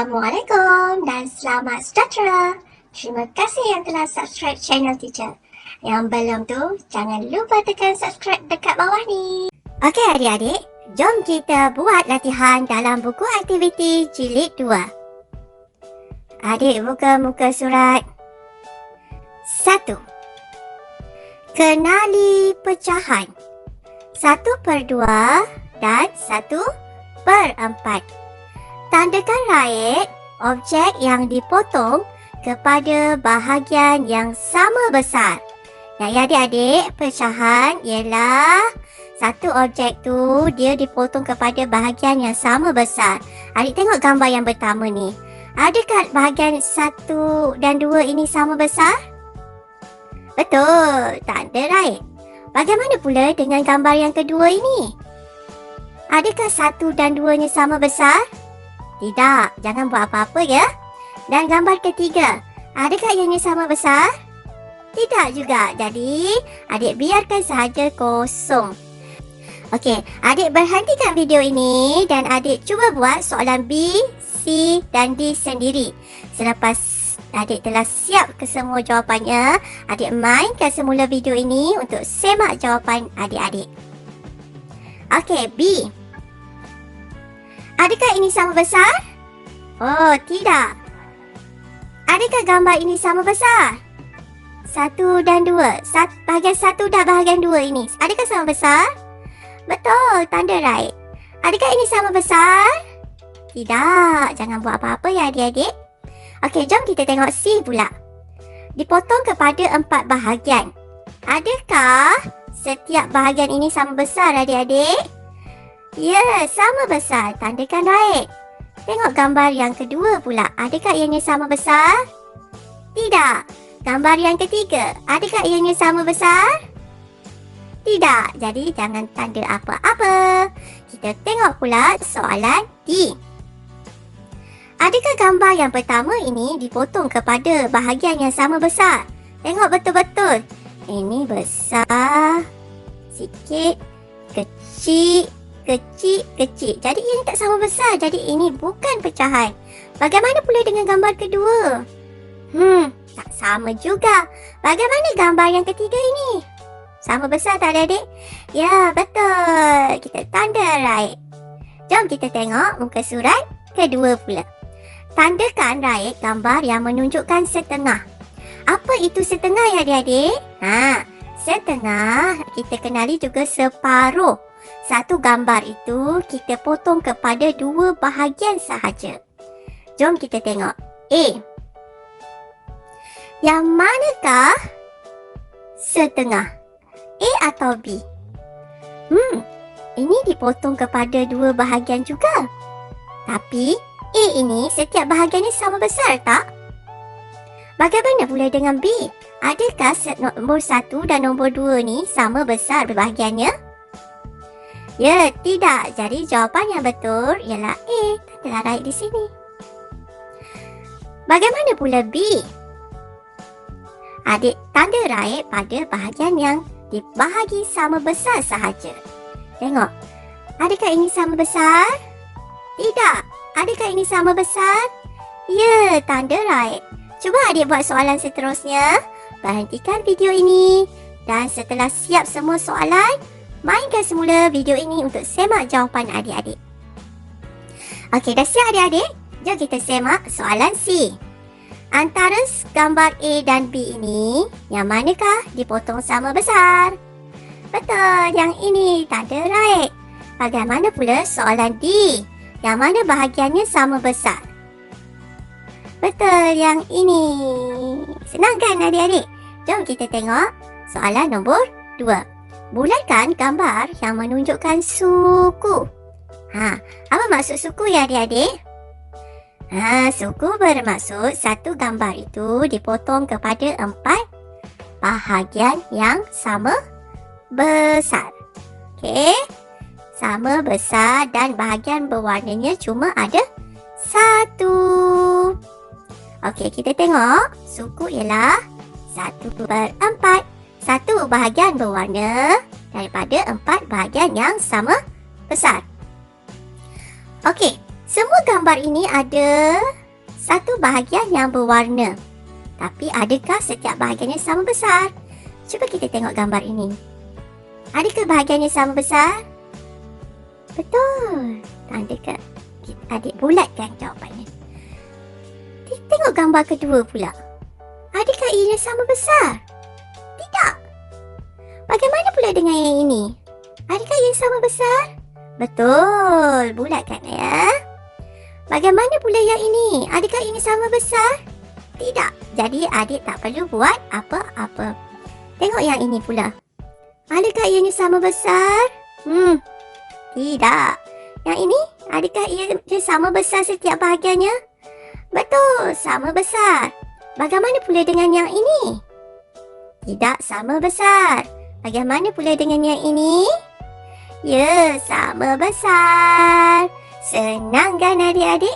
Assalamualaikum dan selamat sejahtera. Terima kasih yang telah subscribe channel Teacher. Yang belum tu, jangan lupa tekan subscribe dekat bawah ni. Okey adik-adik, jom kita buat latihan dalam buku aktiviti jilid 2. Adik buka muka surat 1. Kenali pecahan 1/2 dan 1/4. Tandakan raih objek yang dipotong kepada bahagian yang sama besar. Ya adik-adik, pecahan ialah satu objek tu dia dipotong kepada bahagian yang sama besar. Adik tengok gambar yang pertama ni. Adakah bahagian 1 dan 2 ini sama besar? Betul, tanda raih. Bagaimana pula dengan gambar yang kedua ini? Adakah 1 dan 2-nya sama besar? Tidak, jangan buat apa-apa ya. Dan gambar ketiga, adakah ianya sama besar? Tidak juga, jadi adik biarkan sahaja kosong. Okey, adik berhentikan video ini dan adik cuba buat soalan B, C dan D sendiri. Selepas adik telah siap kesemua jawapannya, adik mainkan semula video ini untuk semak jawapan adik-adik. Okey, B. Adakah ini sama besar? Oh, tidak. Adakah gambar ini sama besar? 1 dan 2. Bahagian 1 dan bahagian 2 ini. Adakah sama besar? Betul, tanda right. Adakah ini sama besar? Tidak. Jangan buat apa-apa ya adik-adik. Okey, jom kita tengok C pula. Dipotong kepada 4 bahagian. Adakah setiap bahagian ini sama besar adik-adik? Ya, sama besar. Tandakan baik. Tengok gambar yang kedua pula. Adakah ianya sama besar? Tidak. Gambar yang ketiga. Adakah ianya sama besar? Tidak. Jadi jangan tanda apa-apa. Kita tengok pula soalan D. Adakah gambar yang pertama ini dipotong kepada bahagian yang sama besar? Tengok betul-betul. Ini besar. Sikit. Kecil. Kecil. Jadi ini tak sama besar. Jadi ini bukan pecahan. Bagaimana pula dengan gambar kedua? Tak sama juga. Bagaimana gambar yang ketiga ini? Sama besar tak adik? Ya, betul. Kita tanda right. Jom kita tengok muka surat kedua pula. Tandakan right gambar yang menunjukkan setengah. Apa itu setengah ya adik-adik? Setengah kita kenali juga separuh. Satu gambar itu kita potong kepada 2 bahagian sahaja. Jom kita tengok. A. Yang manakah setengah? A atau B? Ini dipotong kepada 2 bahagian juga. Tapi A ini setiap bahagiannya sama besar tak? Bagaimana pula dengan B? Adakah set nombor 1 dan nombor 2 ni sama besar bahagiannya? Ya, tidak. Jadi jawapan yang betul ialah A. Tanda right di sini. Bagaimana pula B? Adik tanda right pada bahagian yang dibahagi sama besar sahaja. Tengok. Adakah ini sama besar? Tidak. Adakah ini sama besar? Ya, tanda right. Cuba adik buat soalan seterusnya. Berhentikan video ini. Dan setelah siap semua soalan, mainkan semula video ini untuk semak jawapan adik-adik. Okey, dah siap adik-adik? Jom kita semak soalan C. Antara gambar A dan B ini, yang manakah dipotong sama besar? Betul, yang ini tanda right. Bagaimana pula soalan D? Yang mana bahagiannya sama besar? Betul, yang ini. Senang kan adik-adik? Jom kita tengok soalan nombor 2. Bulatkan gambar yang menunjukkan suku. Apa maksud suku ya adik-adik? Suku bermaksud satu gambar itu dipotong kepada 4 bahagian yang sama besar. Okey. Sama besar dan bahagian berwarnanya cuma ada 1. Okey, kita tengok. Suku ialah 1/4. 1 bahagian berwarna daripada 4 bahagian yang sama besar. Okey, semua gambar ini ada satu bahagian yang berwarna. Tapi adakah setiap bahagiannya sama besar? Cuba kita tengok gambar ini. Adakah bahagiannya sama besar? Betul. Tanda ke adik bulatkan jawapannya. Tengok gambar kedua pula. Adakah ianya sama besar? Tidak. Bagaimana pula dengan yang ini? Adakah ia sama besar? Betul. Bulatkan ya. Bagaimana pula yang ini? Adakah ini sama besar? Tidak. Jadi adik tak perlu buat apa-apa. Tengok yang ini pula. Adakah ianya sama besar? Tidak. Yang ini, adakah ia sama besar setiap bahagiannya? Betul, sama besar. Bagaimana pula dengan yang ini? Tidak sama besar. Bagaimana pula dengan yang ini? Ya, sama besar. Senang kan adik-adik?